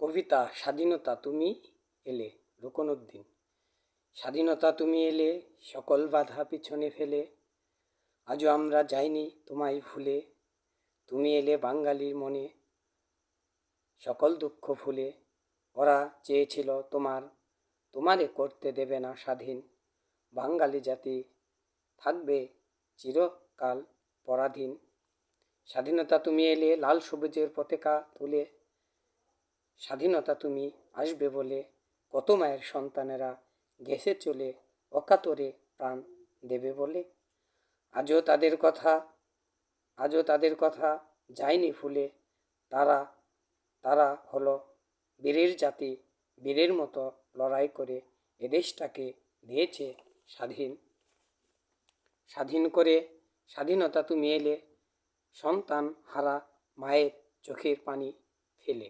কবিতা স্বাধীনতা তুমি এলে। রুকনউদ্দিন। স্বাধীনতা তুমি এলে, সকল বাধা পিছনে ফেলে, আজও আমরা যাইনি তোমায় ভুলে। তুমি এলে বাঙালির মনে, সকল দুঃখ ভুলে। ওরা চেয়েছিল তোমারে করতে দেবে না স্বাধীন। বাঙালি জাতি থাকবে চিরকাল পরাধীন। স্বাধীনতা তুমি এলে, লাল সবুজের পতাকা তুলে, স্বাধীনতা তুমি আসবে বলে, কত মায়ের সন্তানেরা গেছে চলে, অকাতরে প্রাণ দেবে বলে। আজও তাদের কথা যায়নি ভুলে। তারা হলো বীরের জাতি, বীরের মতো লড়াই করে এদেশটাকে দিয়েছে স্বাধীন করে। স্বাধীনতা তুমি এলে, সন্তান হারা মায়ের চোখের পানি ফেলে।